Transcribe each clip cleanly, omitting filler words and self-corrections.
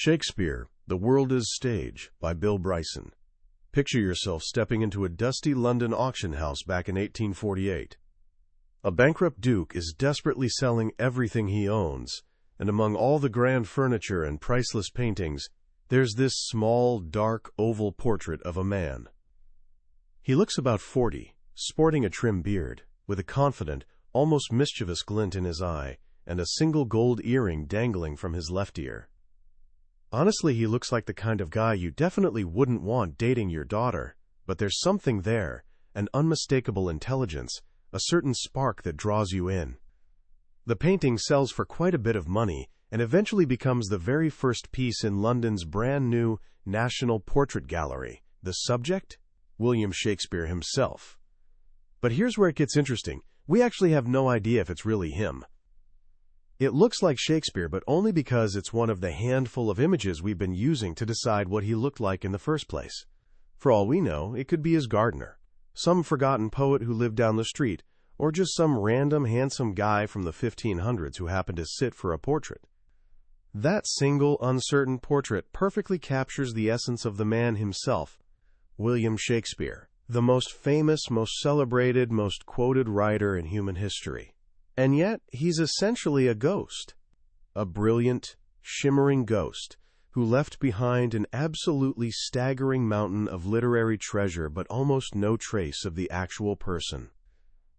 Shakespeare, The World is Stage, by Bill Bryson. Picture yourself stepping into a dusty London auction house back in 1848. A bankrupt duke is desperately selling everything he owns, and among all the grand furniture and priceless paintings, there's this small, dark, oval portrait of a man. He looks about 40, sporting a trim beard, with a confident, almost mischievous glint in his eye, and a single gold earring dangling from his left ear. Honestly, he looks like the kind of guy you definitely wouldn't want dating your daughter, but there's something there, an unmistakable intelligence, a certain spark that draws you in. The painting sells for quite a bit of money and eventually becomes the very first piece in London's brand new National Portrait Gallery. The subject? William Shakespeare himself. But here's where it gets interesting. We actually have no idea if it's really him. It looks like Shakespeare, but only because it's one of the handful of images we've been using to decide what he looked like in the first place. For all we know, it could be his gardener, some forgotten poet who lived down the street, or just some random handsome guy from the 1500s who happened to sit for a portrait. That single, uncertain portrait perfectly captures the essence of the man himself, William Shakespeare, the most famous, most celebrated, most quoted writer in human history. And yet, he's essentially a ghost. A brilliant, shimmering ghost who left behind an absolutely staggering mountain of literary treasure but almost no trace of the actual person.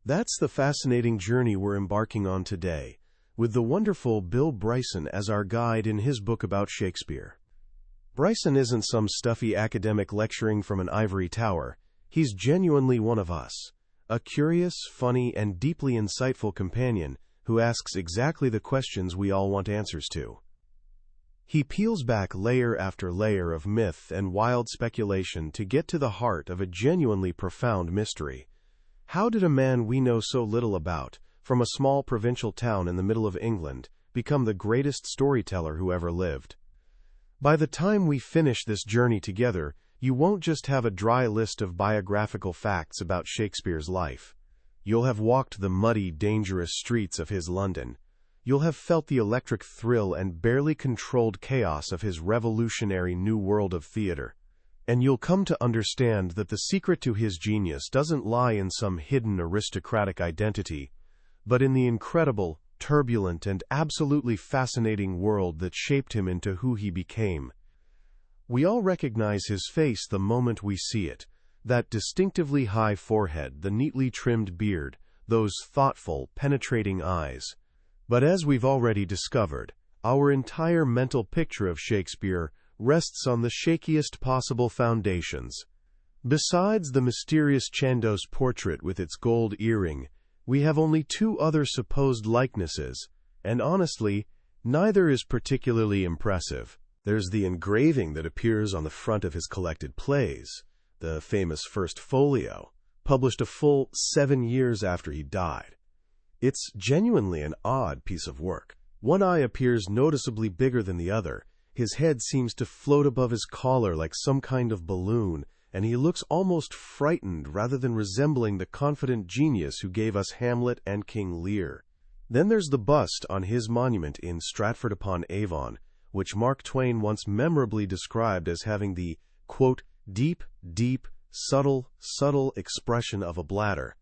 That's the fascinating journey we're embarking on today, with the wonderful Bill Bryson as our guide in his book about Shakespeare. Bryson isn't some stuffy academic lecturing from an ivory tower. He's genuinely one of us. A curious, funny, and deeply insightful companion who asks exactly the questions we all want answers to. He peels back layer after layer of myth and wild speculation to get to the heart of a genuinely profound mystery. How did a man we know so little about, from a small provincial town in the middle of England, become the greatest storyteller who ever lived? By the time we finish this journey together, you won't just have a dry list of biographical facts about Shakespeare's life. You'll have walked the muddy, dangerous streets of his London. You'll have felt the electric thrill and barely controlled chaos of his revolutionary new world of theater. And you'll come to understand that the secret to his genius doesn't lie in some hidden aristocratic identity, but in the incredible, turbulent, and absolutely fascinating world that shaped him into who he became. We all recognize his face the moment we see it, that distinctively high forehead, the neatly trimmed beard, those thoughtful, penetrating eyes. But as we've already discovered, our entire mental picture of Shakespeare rests on the shakiest possible foundations. Besides the mysterious Chandos portrait with its gold earring, we have only two other supposed likenesses, and honestly, neither is particularly impressive. There's the engraving that appears on the front of his collected plays, the famous First Folio, published a full 7 years after he died. It's genuinely an odd piece of work. One eye appears noticeably bigger than the other, his head seems to float above his collar like some kind of balloon, and he looks almost frightened rather than resembling the confident genius who gave us Hamlet and King Lear. Then there's the bust on his monument in Stratford-upon-Avon, which Mark Twain once memorably described as having the, quote, deep, subtle expression of a bladder.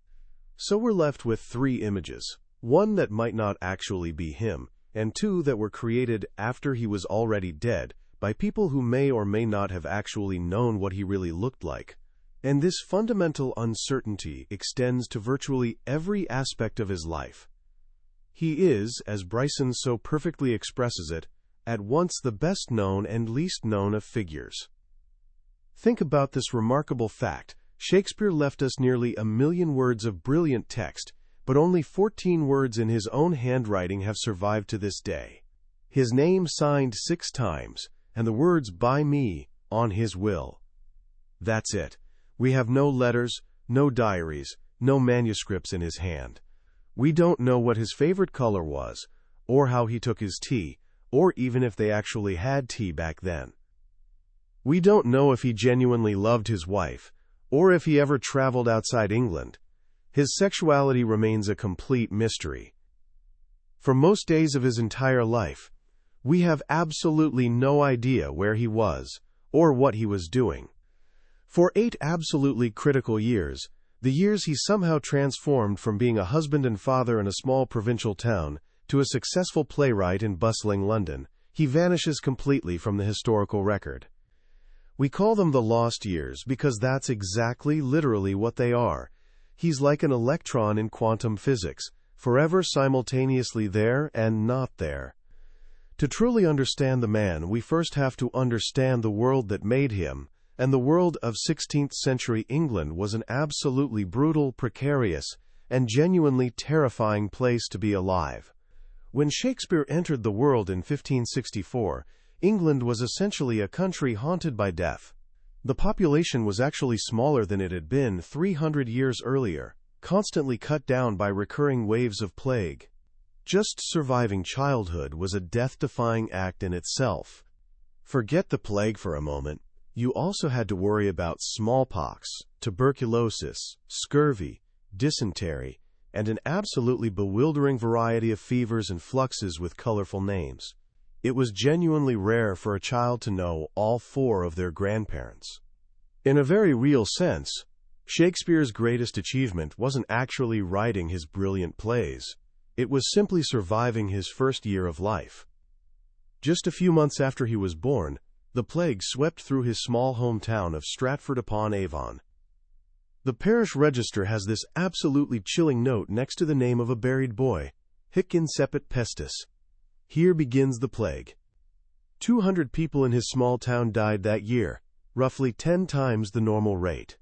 So we're left with 3 images, one that might not actually be him, and 2 that were created after he was already dead by people who may or may not have actually known what he really looked like. And this fundamental uncertainty extends to virtually every aspect of his life. He is, as Bryson so perfectly expresses it, at once the best known and least known of figures. Think about this remarkable fact. Shakespeare left us nearly 1 million words of brilliant text, but only 14 words in his own handwriting have survived to this day. His name signed 6 times, and the words "by me" on his will. That's it. We have no letters, no diaries, no manuscripts in his hand. We don't know what his favorite color was, or how he took his tea, or even if they actually had tea back then. We don't know if he genuinely loved his wife, or if he ever traveled outside England. His sexuality remains a complete mystery. For most days of his entire life, We have absolutely no idea where he was, or what he was doing. For 8 absolutely critical years, the years he somehow transformed from being a husband and father in a small provincial town to a successful playwright in bustling London, he vanishes completely from the historical record. We call them the lost years because that's exactly, literally what they are. He's like an electron in quantum physics, forever simultaneously there and not there. To truly understand the man, we first have to understand the world that made him, and the world of 16th century England was an absolutely brutal, precarious, and genuinely terrifying place to be alive. When Shakespeare entered the world in 1564, England was essentially a country haunted by death. The population was actually smaller than it had been 300 years earlier, constantly cut down by recurring waves of plague. Just surviving childhood was a death-defying act in itself. Forget the plague for a moment. You also had to worry about smallpox, tuberculosis, scurvy, dysentery, and an absolutely bewildering variety of fevers and fluxes with colorful names. It was genuinely rare for a child to know all 4 of their grandparents. In a very real sense, Shakespeare's greatest achievement wasn't actually writing his brilliant plays. It was simply surviving his first year of life. Just a few months after he was born, the plague swept through his small hometown of Stratford-upon-Avon. The parish register has this absolutely chilling note next to the name of a buried boy: Hic incepit pestis. Here begins the plague. 200 people in his small town died that year, roughly 10 times the normal rate.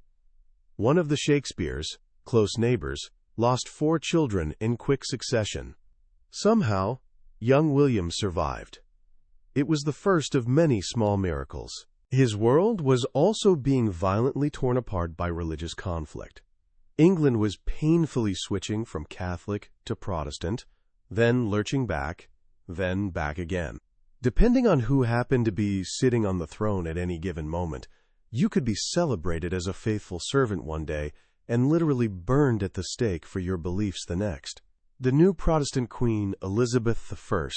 One of the Shakespeares, close neighbors, lost 4 children in quick succession. Somehow, young William survived. It was the first of many small miracles. His world was also being violently torn apart by religious conflict. England was painfully switching from Catholic to Protestant, then lurching back, then back again. Depending on who happened to be sitting on the throne at any given moment, you could be celebrated as a faithful servant one day and literally burned at the stake for your beliefs the next. The new Protestant queen, Elizabeth I,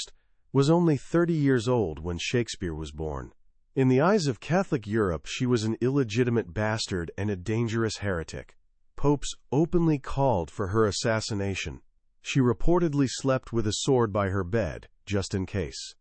was only 30 years old when Shakespeare was born. In the eyes of Catholic Europe, she was an illegitimate bastard and a dangerous heretic. Popes openly called for her assassination. She reportedly slept with a sword by her bed, just in case.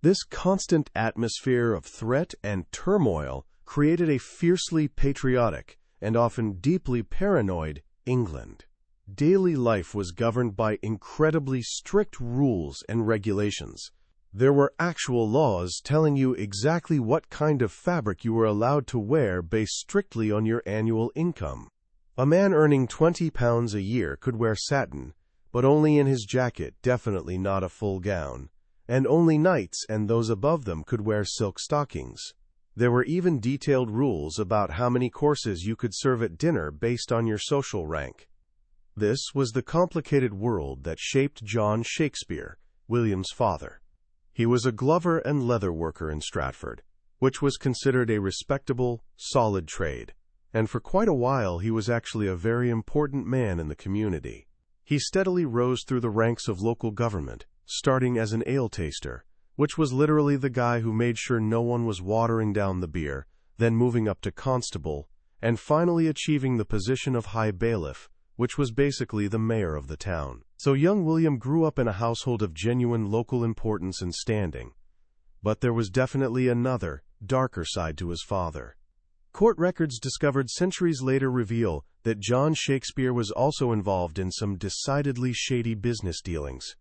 This constant atmosphere of threat and turmoil created a fiercely patriotic and often deeply paranoid England. Daily life was governed by incredibly strict rules and regulations. There were actual laws telling you exactly what kind of fabric you were allowed to wear based strictly on your annual income. A man earning £20 a year could wear satin, but only in his jacket, definitely not a full gown, and only knights and those above them could wear silk stockings. There were even detailed rules about how many courses you could serve at dinner based on your social rank. This was the complicated world that shaped John Shakespeare, William's father. He was a glover and leather worker in Stratford, which was considered a respectable, solid trade, and for quite a while he was actually a very important man in the community. He steadily rose through the ranks of local government, starting as an ale taster, which was literally the guy who made sure no one was watering down the beer, then moving up to constable, and finally achieving the position of high bailiff, which was basically the mayor of the town. So young William grew up in a household of genuine local importance and standing. But there was definitely another, darker side to his father. Court records discovered centuries later reveal that John Shakespeare was also involved in some decidedly shady business dealings.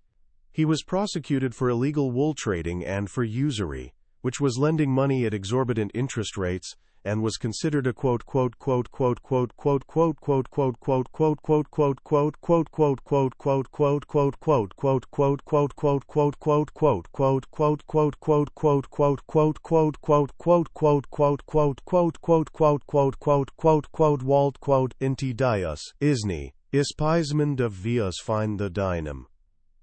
He was prosecuted for illegal wool trading and for usury, which was lending money at exorbitant interest rates, and was considered a inti dias isni ispismund of vias find the dynam.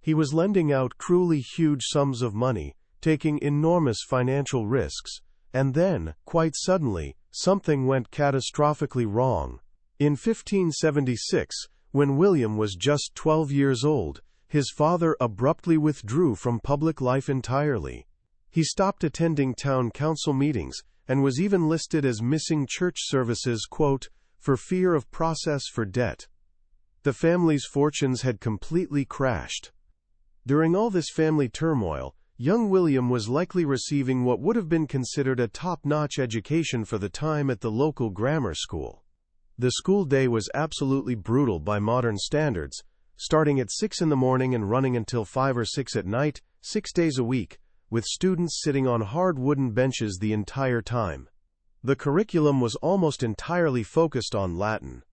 He was lending out cruelly huge sums of money, taking enormous financial risks, and then, quite suddenly, something went catastrophically wrong. In 1576, when William was just 12 years old, his father abruptly withdrew from public life entirely. He stopped attending town council meetings and was even listed as missing church services, quote, for fear of process for debt. The family's fortunes had completely crashed. During all this family turmoil, young William was likely receiving what would have been considered a top-notch education for the time at the local grammar school. The school day was absolutely brutal by modern standards, starting at 6 in the morning and running until 5 or 6 at night, 6 days a week, with students sitting on hard wooden benches the entire time. The curriculum was almost entirely focused on Latin.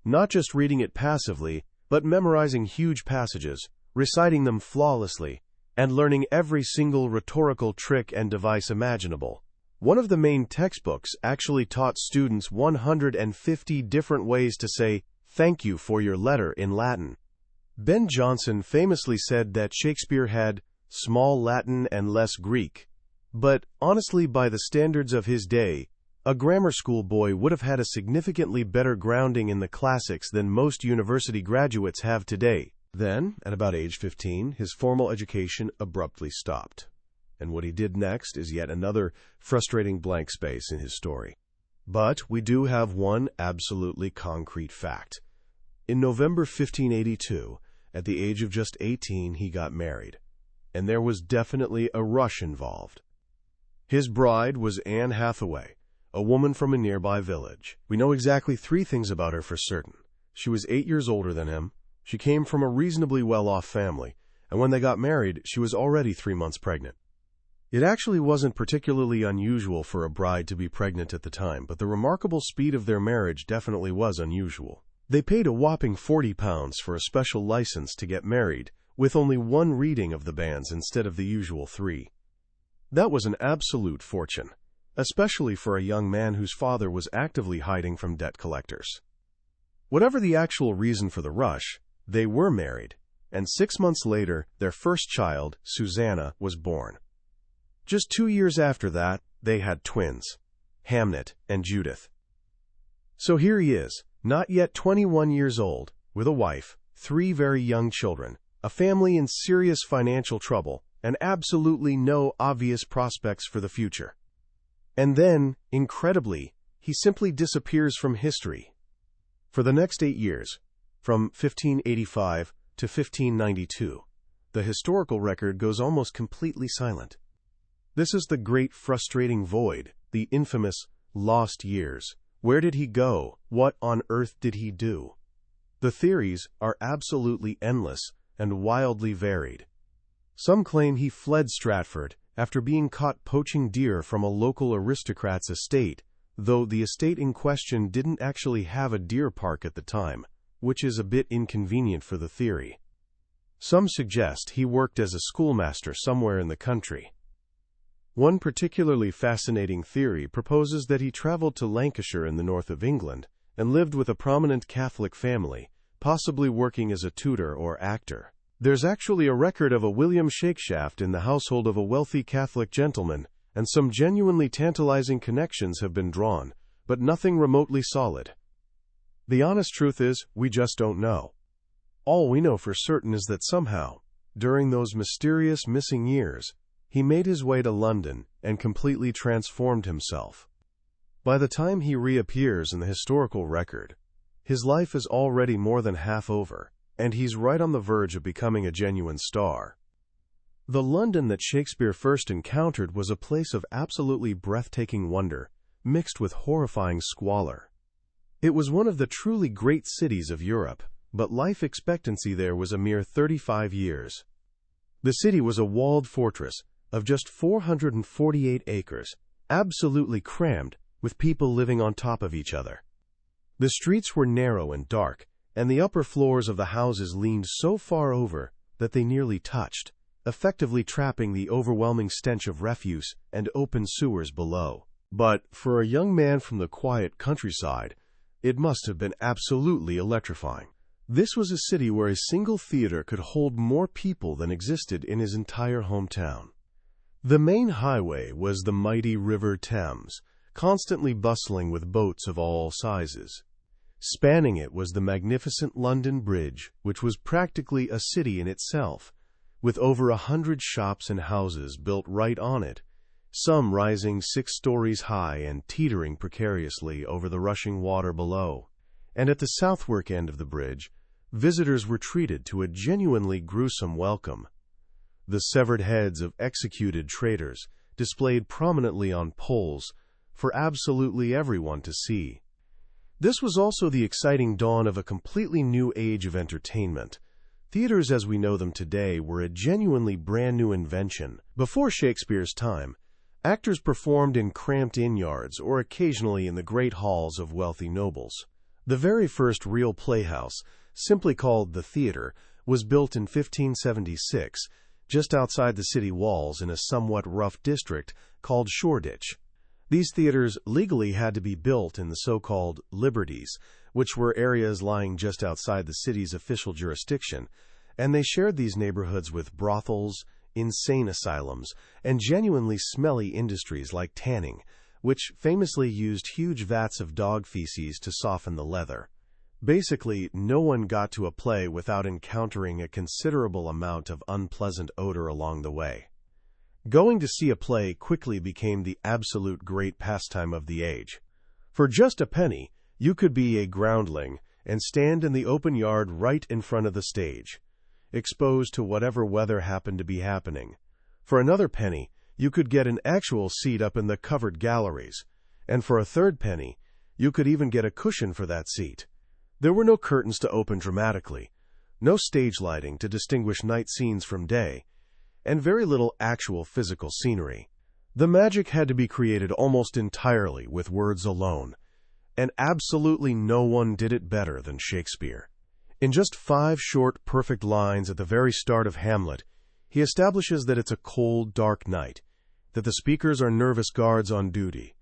Not just reading it passively, but memorizing huge passages, reciting them flawlessly, and learning every single rhetorical trick and device imaginable. One of the main textbooks actually taught students 150 different ways to say, "Thank you for your letter" in Latin. Ben Jonson famously said that Shakespeare had small Latin and less Greek. But, honestly, by the standards of his day, a grammar school boy would have had a significantly better grounding in the classics than most university graduates have today. Then, at about age 15, his formal education abruptly stopped. And what he did next is yet another frustrating blank space in his story. But we do have one absolutely concrete fact. In November 1582, at the age of just 18, he got married. And there was definitely a rush involved. His bride was Anne Hathaway, a woman from a nearby village. We know exactly 3 things about her for certain. She was 8 years older than him, she came from a reasonably well-off family, and when they got married, she was already 3 months pregnant. It actually wasn't particularly unusual for a bride to be pregnant at the time, but the remarkable speed of their marriage definitely was unusual. They paid a whopping £40 for a special license to get married, with only 1 reading of the banns instead of the usual 3. That was an absolute fortune, especially for a young man whose father was actively hiding from debt collectors. Whatever the actual reason for the rush, they were married, and 6 months later, their first child, Susanna, was born. Just 2 years after that, they had twins, Hamnet and Judith. So here he is, not yet 21 years old, with a wife, 3 very young children, a family in serious financial trouble, and absolutely no obvious prospects for the future. And then, incredibly, he simply disappears from history. For the next 8 years, from 1585 to 1592, the historical record goes almost completely silent. This is the great frustrating void, the infamous lost years. Where did he go? What on earth did he do? The theories are absolutely endless and wildly varied. Some claim he fled Stratford after being caught poaching deer from a local aristocrat's estate, though the estate in question didn't actually have a deer park at the time, which is a bit inconvenient for the theory. Some suggest he worked as a schoolmaster somewhere in the country. One particularly fascinating theory proposes that he traveled to Lancashire in the north of England and lived with a prominent Catholic family, possibly working as a tutor or actor. There's actually a record of a William Shakespeare in the household of a wealthy Catholic gentleman, and some genuinely tantalizing connections have been drawn, but nothing remotely solid. The honest truth is, we just don't know. All we know for certain is that somehow, during those mysterious missing years, he made his way to London and completely transformed himself. By the time he reappears in the historical record, his life is already more than half over, and he's right on the verge of becoming a genuine star. The London that Shakespeare first encountered was a place of absolutely breathtaking wonder, mixed with horrifying squalor. It was one of the truly great cities of Europe, but life expectancy there was a mere 35 years. The city was a walled fortress of just 448 acres, absolutely crammed, with people living on top of each other. The streets were narrow and dark, and the upper floors of the houses leaned so far over that they nearly touched, effectively trapping the overwhelming stench of refuse and open sewers below. But for a young man from the quiet countryside, it must have been absolutely electrifying. This was a city where a single theater could hold more people than existed in his entire hometown. The main highway was the mighty River Thames, constantly bustling with boats of all sizes. Spanning it was the magnificent London Bridge, which was practically a city in itself, with over 100 shops and houses built right on it, some rising 6 stories high and teetering precariously over the rushing water below. And at the southwark end of the bridge, visitors were treated to a genuinely gruesome welcome. The severed heads of executed traitors displayed prominently on poles for absolutely everyone to see. This was also the exciting dawn of a completely new age of entertainment. Theaters as we know them today were a genuinely brand new invention. Before Shakespeare's time, actors performed in cramped inn-yards or occasionally in the great halls of wealthy nobles. The very first real playhouse, simply called the theater, was built in 1576, just outside the city walls in a somewhat rough district called Shoreditch. These theaters legally had to be built in the so-called liberties, which were areas lying just outside the city's official jurisdiction, and they shared these neighborhoods with brothels, insane asylums, and genuinely smelly industries like tanning, which famously used huge vats of dog feces to soften the leather. Basically, no one got to a play without encountering a considerable amount of unpleasant odor along the way. Going to see a play quickly became the absolute great pastime of the age. For just a penny, you could be a groundling and stand in the open yard right in front of the stage, exposed to whatever weather happened to be happening. For another penny, you could get an actual seat up in the covered galleries, and for a third penny, you could even get a cushion for that seat. There were no curtains to open dramatically, no stage lighting to distinguish night scenes from day, and very little actual physical scenery. The magic had to be created almost entirely with words alone, and absolutely no one did it better than Shakespeare. In just 5 short, perfect lines at the very start of Hamlet, he establishes that it's a cold, dark night, that the speakers are nervous guards on duty,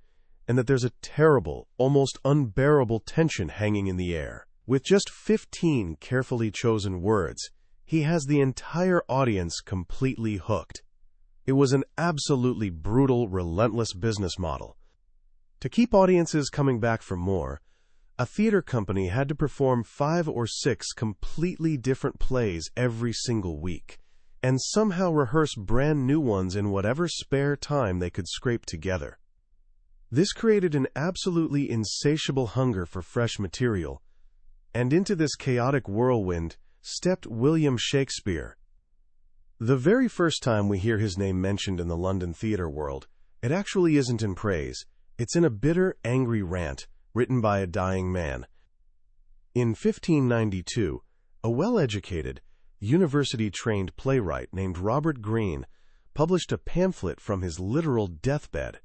and that there's a terrible, almost unbearable tension hanging in the air. With just 15 carefully chosen words, he has the entire audience completely hooked. It was an absolutely brutal, relentless business model. To keep audiences coming back for more, a theater company had to perform 5 or 6 completely different plays every single week, and somehow rehearse brand new ones in whatever spare time they could scrape together. This created an absolutely insatiable hunger for fresh material, and into this chaotic whirlwind stepped William Shakespeare. The very first time we hear his name mentioned in the London theater world, it actually isn't in praise. It's in a bitter, angry rant written by a dying man. In 1592, a well-educated, university-trained playwright named Robert Greene published a pamphlet from his literal deathbed.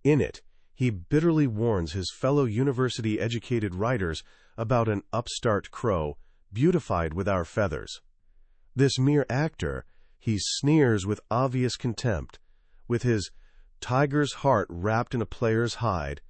In it, he bitterly warns his fellow university-educated writers about an upstart crow beautified with our feathers. This mere actor, he sneers with obvious contempt, with his tiger's heart wrapped in a player's hide,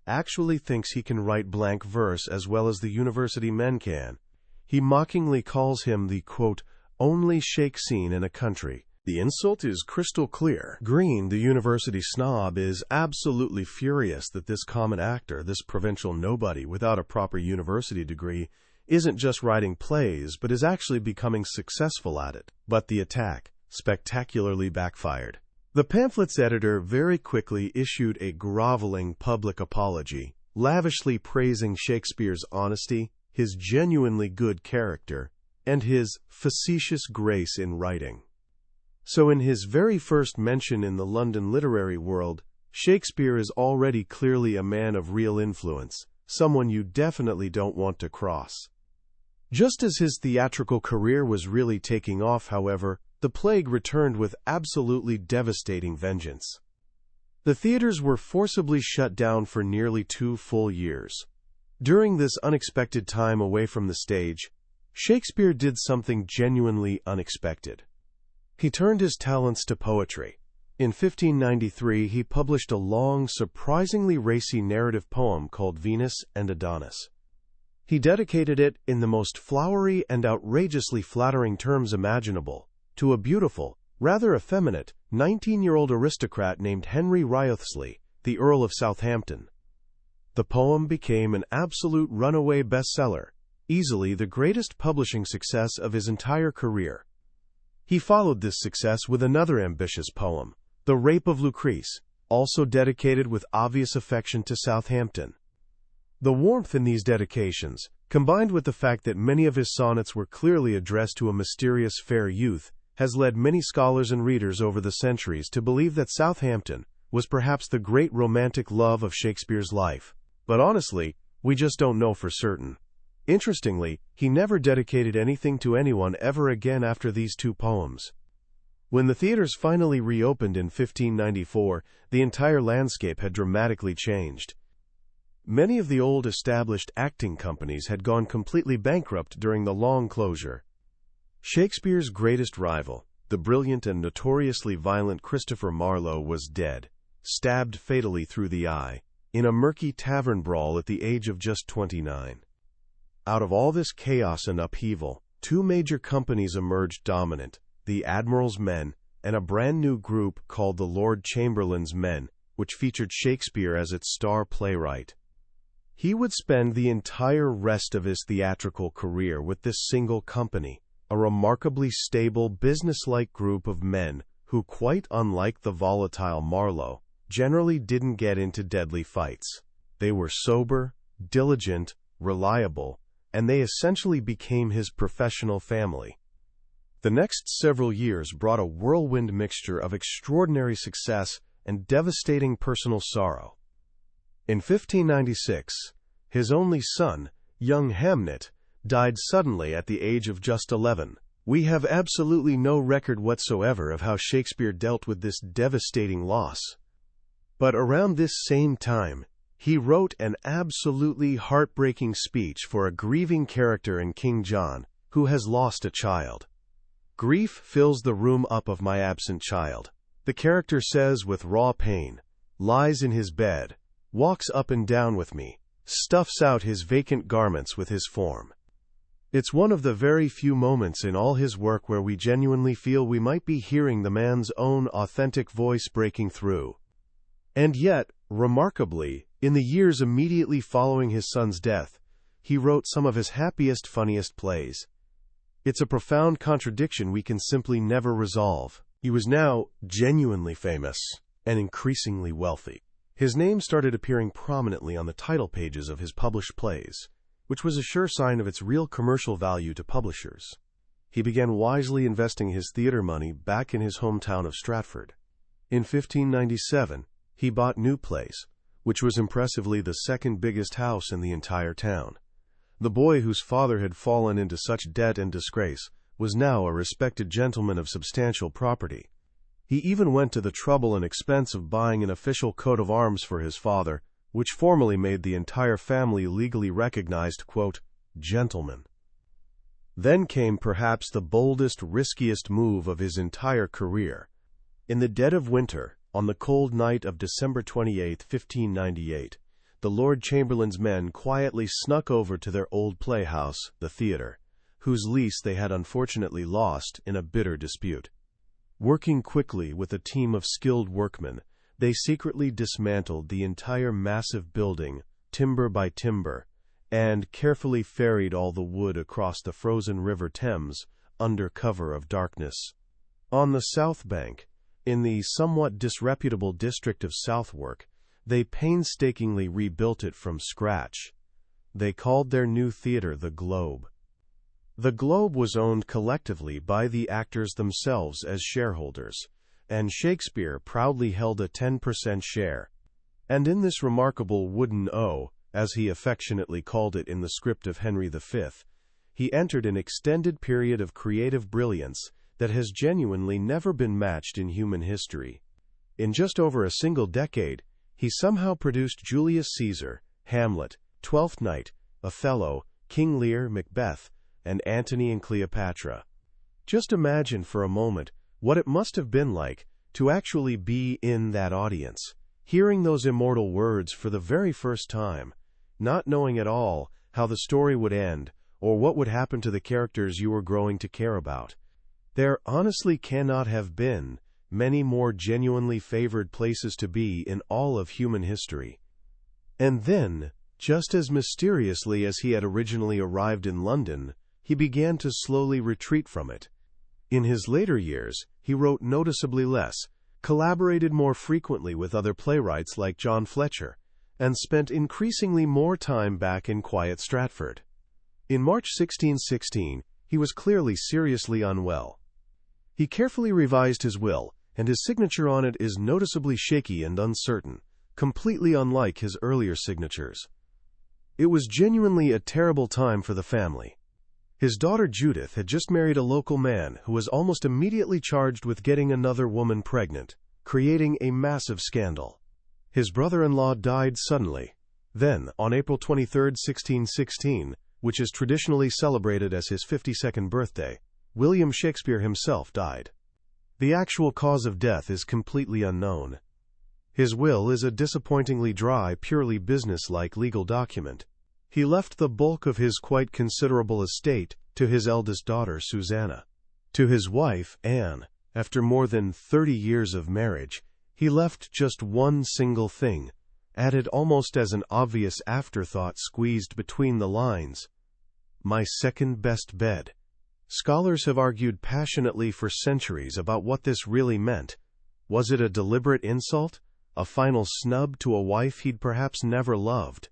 actually thinks he can write blank verse as well as the university men can. He mockingly calls him the, quote, only shake scene in a country. The insult is crystal clear. Greene, the university snob, is absolutely furious that this common actor, this provincial nobody without a proper university degree, isn't just writing plays, but is actually becoming successful at it. But the attack spectacularly backfired. The pamphlet's editor very quickly issued a groveling public apology, lavishly praising Shakespeare's honesty, his genuinely good character, and his facetious grace in writing. So in his very first mention in the London literary world, Shakespeare is already clearly a man of real influence, someone you definitely don't want to cross. Just as his theatrical career was really taking off, however, the plague returned with absolutely devastating vengeance. The theaters were forcibly shut down for nearly 2 full years. During this unexpected time away from the stage, Shakespeare did something genuinely unexpected. He turned his talents to poetry. In 1593, he published a long, surprisingly racy narrative poem called Venus and Adonis. He dedicated it, in the most flowery and outrageously flattering terms imaginable, to a beautiful, rather effeminate, 19-year-old aristocrat named Henry Wriothesley, the Earl of Southampton. The poem became an absolute runaway bestseller, easily the greatest publishing success of his entire career. He followed this success with another ambitious poem, The Rape of Lucrece, also dedicated with obvious affection to Southampton. The warmth in these dedications, combined with the fact that many of his sonnets were clearly addressed to a mysterious fair youth, has led many scholars and readers over the centuries to believe that Southampton was perhaps the great romantic love of Shakespeare's life. But honestly, we just don't know for certain. Interestingly, he never dedicated anything to anyone ever again after these two poems. When the theaters finally reopened in 1594, the entire landscape had dramatically changed. Many of the old established acting companies had gone completely bankrupt during the long closure. Shakespeare's greatest rival, the brilliant and notoriously violent Christopher Marlowe, was dead, stabbed fatally through the eye, in a murky tavern brawl at the age of just 29. Out of all this chaos and upheaval, two major companies emerged dominant, the Admiral's Men, and a brand new group called the Lord Chamberlain's Men, which featured Shakespeare as its star playwright. He would spend the entire rest of his theatrical career with this single company, a remarkably stable, businesslike group of men who, quite unlike the volatile Marlowe, generally didn't get into deadly fights. They were sober, diligent, reliable, and they essentially became his professional family. The next several years brought a whirlwind mixture of extraordinary success and devastating personal sorrow. In 1596, his only son, young Hamnet, died suddenly at the age of just 11. We have absolutely no record whatsoever of how Shakespeare dealt with this devastating loss. But around this same time, he wrote an absolutely heartbreaking speech for a grieving character in King John, who has lost a child. "Grief fills the room up of my absent child," the character says with raw pain, lies in his bed, walks up and down with me, stuffs out his vacant garments with his form. It's one of the very few moments in all his work where we genuinely feel we might be hearing the man's own authentic voice breaking through. And yet, remarkably, in the years immediately following his son's death, he wrote some of his happiest, funniest plays. It's a profound contradiction we can simply never resolve. He was now genuinely famous and increasingly wealthy. His name started appearing prominently on the title pages of his published plays, which was a sure sign of its real commercial value to publishers. He began wisely investing his theater money back in his hometown of Stratford. In 1597, he bought New Place, which was impressively the second biggest house in the entire town. The boy whose father had fallen into such debt and disgrace was now a respected gentleman of substantial property. He even went to the trouble and expense of buying an official coat of arms for his father, which formally made the entire family legally recognized, quote, gentlemen. Then came perhaps the boldest, riskiest move of his entire career. In the dead of winter, on the cold night of December 28, 1598, the Lord Chamberlain's men quietly snuck over to their old playhouse, the theater, whose lease they had unfortunately lost in a bitter dispute. Working quickly with a team of skilled workmen, they secretly dismantled the entire massive building, timber by timber, and carefully ferried all the wood across the frozen River Thames under cover of darkness. On the south bank, in the somewhat disreputable district of Southwark, they painstakingly rebuilt it from scratch. They called their new theater the Globe. The Globe was owned collectively by the actors themselves as shareholders, and Shakespeare proudly held a 10% share. And in this remarkable wooden O, as he affectionately called it in the script of Henry V, he entered an extended period of creative brilliance that has genuinely never been matched in human history. In just over a single decade, he somehow produced Julius Caesar, Hamlet, Twelfth Night, Othello, King Lear, Macbeth, and Antony and Cleopatra. Just imagine for a moment what it must have been like to actually be in that audience, hearing those immortal words for the very first time, not knowing at all how the story would end or what would happen to the characters you were growing to care about. There honestly cannot have been many more genuinely favored places to be in all of human history. And then, just as mysteriously as he had originally arrived in London, he began to slowly retreat from it. In his later years, he wrote noticeably less, collaborated more frequently with other playwrights like John Fletcher, and spent increasingly more time back in quiet Stratford. In March 1616, he was clearly seriously unwell. He carefully revised his will, and his signature on it is noticeably shaky and uncertain, completely unlike his earlier signatures. It was genuinely a terrible time for the family. His daughter Judith had just married a local man who was almost immediately charged with getting another woman pregnant, creating a massive scandal. His brother-in-law died suddenly. Then, on April 23, 1616, which is traditionally celebrated as his 52nd birthday, William Shakespeare himself died. The actual cause of death is completely unknown. His will is a disappointingly dry, purely business-like legal document. He left the bulk of his quite considerable estate to his eldest daughter, Susanna. To his wife, Anne, after more than 30 years of marriage, he left just one single thing, added almost as an obvious afterthought squeezed between the lines: "My second best bed." Scholars have argued passionately for centuries about what this really meant. Was it a deliberate insult, a final snub to a wife he'd perhaps never loved?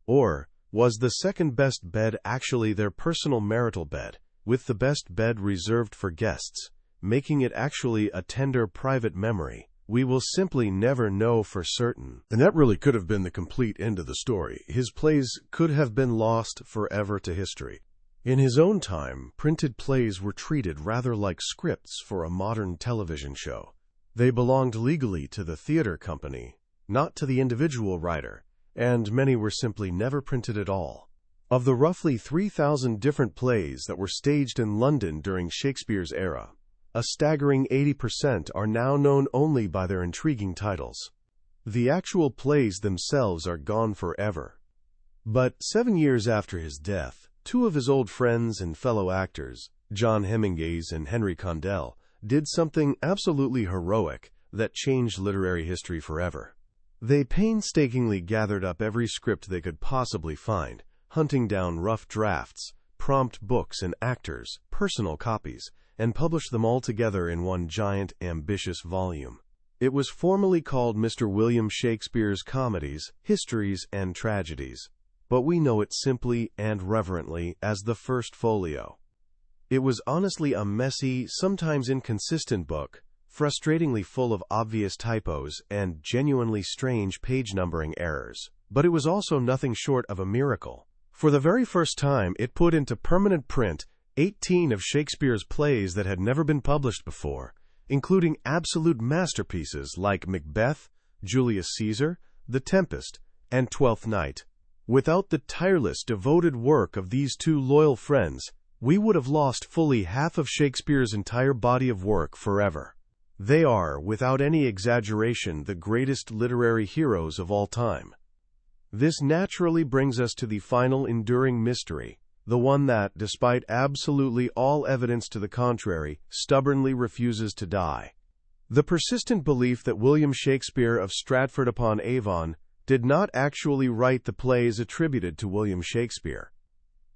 Or was the second best bed actually their personal marital bed, with the best bed reserved for guests, making it actually a tender private memory? We will simply never know for certain. And that really could have been the complete end of the story. His plays could have been lost forever to history. In his own time, printed plays were treated rather like scripts for a modern television show. They belonged legally to the theater company, not to the individual writer, and many were simply never printed at all. Of the roughly 3,000 different plays that were staged in London during Shakespeare's era, a staggering 80% are now known only by their intriguing titles. The actual plays themselves are gone forever. But 7 years after his death, two of his old friends and fellow actors, John Hemingway and Henry Condell, did something absolutely heroic that changed literary history forever. They painstakingly gathered up every script they could possibly find, hunting down rough drafts, prompt books and actors, personal copies, and published them all together in one giant, ambitious volume. It was formally called Mr. William Shakespeare's Comedies, Histories, and Tragedies, but we know it simply and reverently as the First Folio. It was honestly a messy, sometimes inconsistent book, frustratingly full of obvious typos and genuinely strange page numbering errors. But it was also nothing short of a miracle. For the very first time, it put into permanent print 18 of Shakespeare's plays that had never been published before, including absolute masterpieces like Macbeth, Julius Caesar, The Tempest, and Twelfth Night. Without the tireless, devoted work of these two loyal friends, we would have lost fully half of Shakespeare's entire body of work forever. They are, without any exaggeration, the greatest literary heroes of all time. This naturally brings us to the final enduring mystery, the one that, despite absolutely all evidence to the contrary, stubbornly refuses to die. The persistent belief that William Shakespeare of Stratford-upon-Avon did not actually write the plays attributed to William Shakespeare.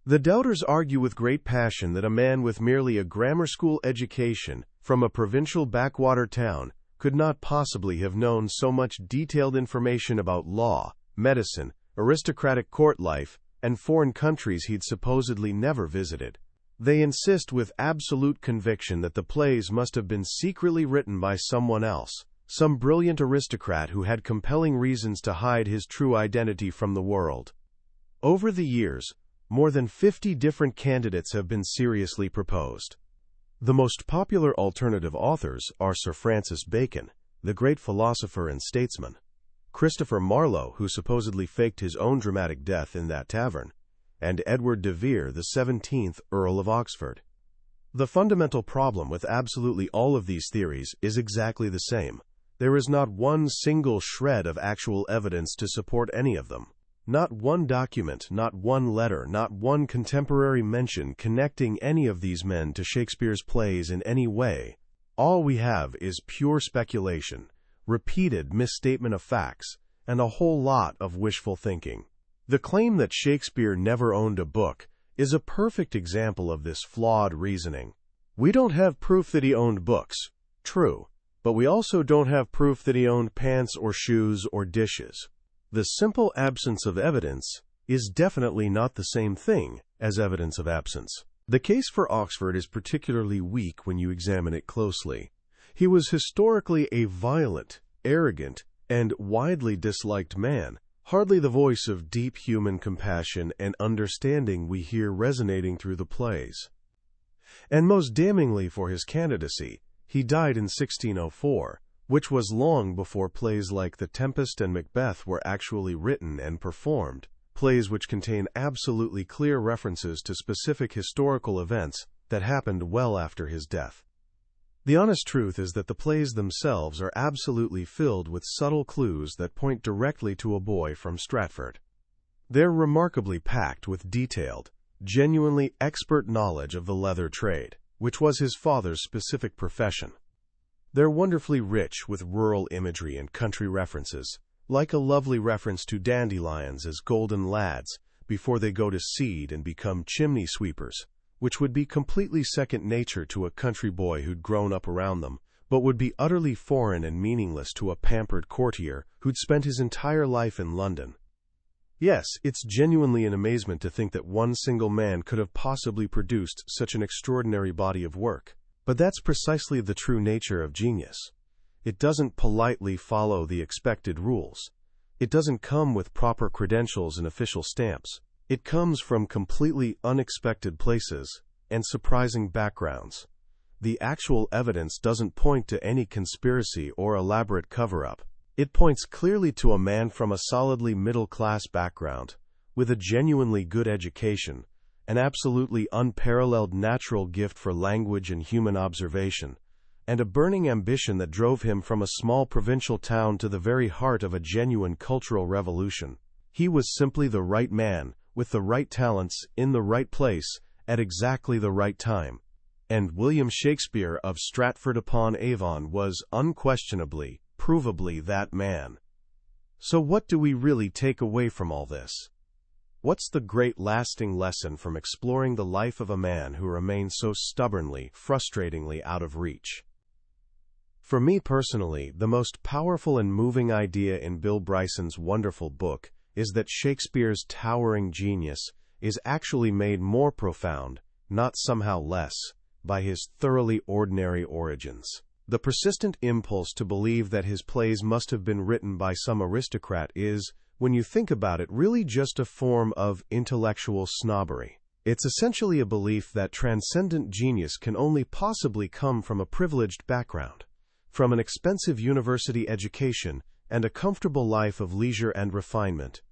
The doubters argue with great passion that a man with merely a grammar school education from a provincial backwater town could not possibly have known so much detailed information about law, medicine, aristocratic court life, and foreign countries he'd supposedly never visited. They insist with absolute conviction that the plays must have been secretly written by someone else, some brilliant aristocrat who had compelling reasons to hide his true identity from the world. Over the years, more than 50 different candidates have been seriously proposed. The most popular alternative authors are Sir Francis Bacon, the great philosopher and statesman; Christopher Marlowe, who supposedly faked his own dramatic death in that tavern; and Edward de Vere, the 17th Earl of Oxford. The fundamental problem with absolutely all of these theories is exactly the same. There is not one single shred of actual evidence to support any of them. Not one document, not one letter, not one contemporary mention connecting any of these men to Shakespeare's plays in any way. All we have is pure speculation, repeated misstatement of facts, and a whole lot of wishful thinking. The claim that Shakespeare never owned a book is a perfect example of this flawed reasoning. We don't have proof that he owned books, true, but we also don't have proof that he owned pants or shoes or dishes. The simple absence of evidence is definitely not the same thing as evidence of absence. The case for Oxford is particularly weak when you examine it closely. He was historically a violent, arrogant, and widely disliked man, hardly the voice of deep human compassion and understanding we hear resonating through the plays. And most damningly for his candidacy, he died in 1604, which was long before plays like The Tempest and Macbeth were actually written and performed, plays which contain absolutely clear references to specific historical events that happened well after his death. The honest truth is that the plays themselves are absolutely filled with subtle clues that point directly to a boy from Stratford. They're remarkably packed with detailed, genuinely expert knowledge of the leather trade, which was his father's specific profession. They're wonderfully rich with rural imagery and country references, like a lovely reference to dandelions as golden lads before they go to seed and become chimney sweepers, which would be completely second nature to a country boy who'd grown up around them, but would be utterly foreign and meaningless to a pampered courtier who'd spent his entire life in London. Yes, it's genuinely an amazement to think that one single man could have possibly produced such an extraordinary body of work. But that's precisely the true nature of genius. It doesn't politely follow the expected rules. It doesn't come with proper credentials and official stamps. It comes from completely unexpected places and surprising backgrounds. The actual evidence doesn't point to any conspiracy or elaborate cover-up. It points clearly to a man from a solidly middle-class background, with a genuinely good education, an absolutely unparalleled natural gift for language and human observation, and a burning ambition that drove him from a small provincial town to the very heart of a genuine cultural revolution. He was simply the right man, with the right talents, in the right place, at exactly the right time. And William Shakespeare of Stratford-upon-Avon was unquestionably, provably that man. So what do we really take away from all this? What's the great lasting lesson from exploring the life of a man who remains so stubbornly, frustratingly out of reach? For me personally, the most powerful and moving idea in Bill Bryson's wonderful book is that Shakespeare's towering genius is actually made more profound, not somehow less, by his thoroughly ordinary origins. The persistent impulse to believe that his plays must have been written by some aristocrat is, when you think about it, really just a form of intellectual snobbery. It's essentially a belief that transcendent genius can only possibly come from a privileged background, from an expensive university education and a comfortable life of leisure and refinement.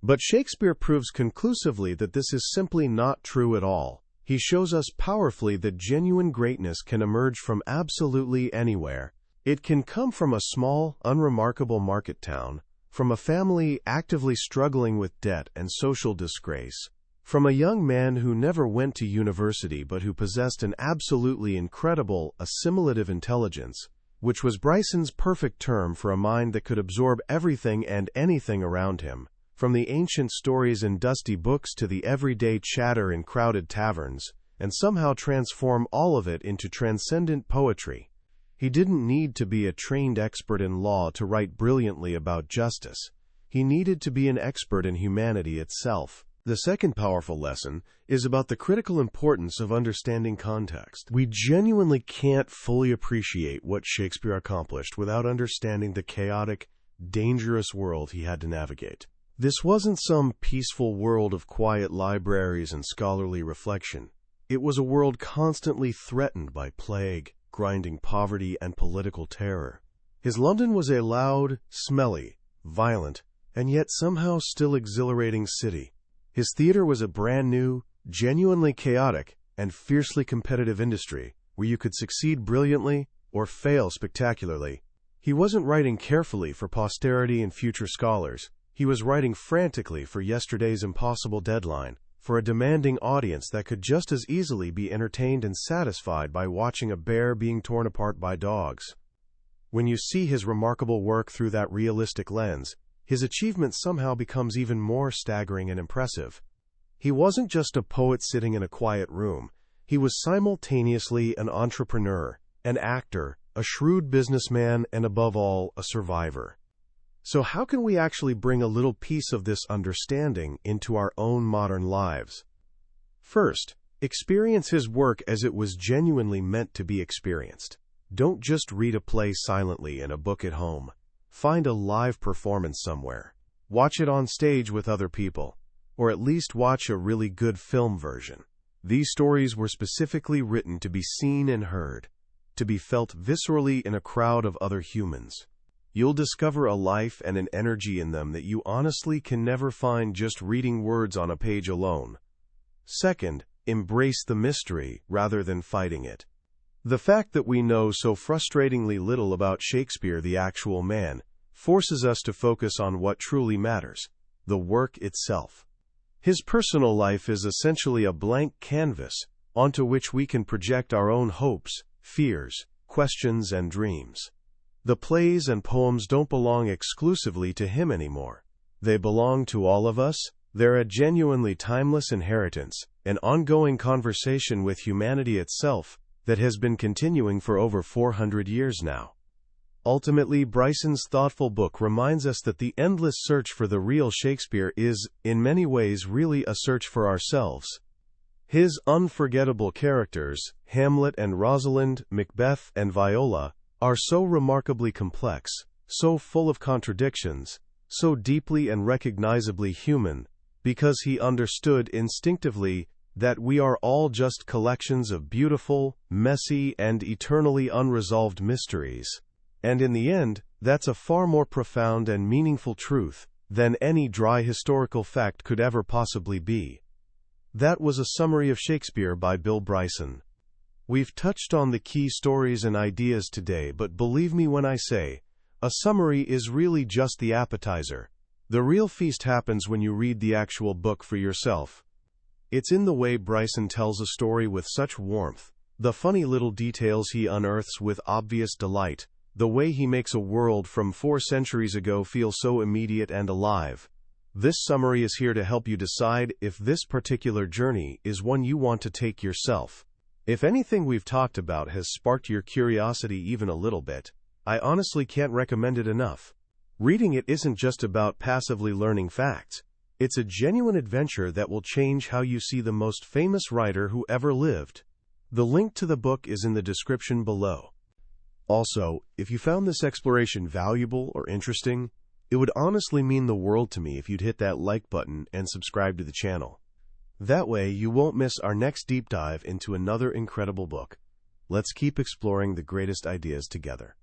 But Shakespeare proves conclusively that this is simply not true at all. He shows us powerfully that genuine greatness can emerge from absolutely anywhere. It can come from a small, unremarkable market town, from a family actively struggling with debt and social disgrace, from a young man who never went to university but who possessed an absolutely incredible assimilative intelligence, which was Bryson's perfect term for a mind that could absorb everything and anything around him, from the ancient stories in dusty books to the everyday chatter in crowded taverns, and somehow transform all of it into transcendent poetry. He didn't need to be a trained expert in law to write brilliantly about justice. He needed to be an expert in humanity itself. The second powerful lesson is about the critical importance of understanding context. We genuinely can't fully appreciate what Shakespeare accomplished without understanding the chaotic, dangerous world he had to navigate. This wasn't some peaceful world of quiet libraries and scholarly reflection. It was a world constantly threatened by plague, grinding poverty, and political terror. His London was a loud, smelly, violent, and yet somehow still exhilarating city. His theater was a brand new, genuinely chaotic, and fiercely competitive industry where you could succeed brilliantly or fail spectacularly. He wasn't writing carefully for posterity and future scholars. He was writing frantically for yesterday's impossible deadline, for a demanding audience that could just as easily be entertained and satisfied by watching a bear being torn apart by dogs. When you see his remarkable work through that realistic lens, his achievement somehow becomes even more staggering and impressive. He wasn't just a poet sitting in a quiet room. He was simultaneously an entrepreneur, an actor, a shrewd businessman, and above all, a survivor. So how can we actually bring a little piece of this understanding into our own modern lives? First, experience his work as it was genuinely meant to be experienced. Don't just read a play silently in a book at home. Find a live performance somewhere. Watch it on stage with other people, or at least watch a really good film version. These stories were specifically written to be seen and heard, to be felt viscerally in a crowd of other humans. You'll discover a life and an energy in them that you honestly can never find just reading words on a page alone. Second, embrace the mystery rather than fighting it. The fact that we know so frustratingly little about Shakespeare, the actual man, forces us to focus on what truly matters, the work itself. His personal life is essentially a blank canvas onto which we can project our own hopes, fears, questions, and dreams. The plays and poems don't belong exclusively to him anymore. They belong to all of us. They're a genuinely timeless inheritance, an ongoing conversation with humanity itself that has been continuing for over 400 years now. Ultimately, Bryson's thoughtful book reminds us that the endless search for the real Shakespeare is, in many ways, really a search for ourselves. His unforgettable characters, Hamlet and Rosalind, Macbeth and Viola, are so remarkably complex, so full of contradictions, so deeply and recognizably human, because he understood instinctively that we are all just collections of beautiful, messy, and eternally unresolved mysteries. And in the end, that's a far more profound and meaningful truth than any dry historical fact could ever possibly be. That was a summary of Shakespeare by Bill Bryson. We've touched on the key stories and ideas today, but believe me when I say, a summary is really just the appetizer. The real feast happens when you read the actual book for yourself. It's in the way Bryson tells a story with such warmth, the funny little details he unearths with obvious delight, the way he makes a world from 4 centuries ago feel so immediate and alive. This summary is here to help you decide if this particular journey is one you want to take yourself. If anything we've talked about has sparked your curiosity even a little bit, I honestly can't recommend it enough. Reading it isn't just about passively learning facts. It's a genuine adventure that will change how you see the most famous writer who ever lived. The link to the book is in the description below. Also, if you found this exploration valuable or interesting, it would honestly mean the world to me if you'd hit that like button and subscribe to the channel. That way, you won't miss our next deep dive into another incredible book. Let's keep exploring the greatest ideas together.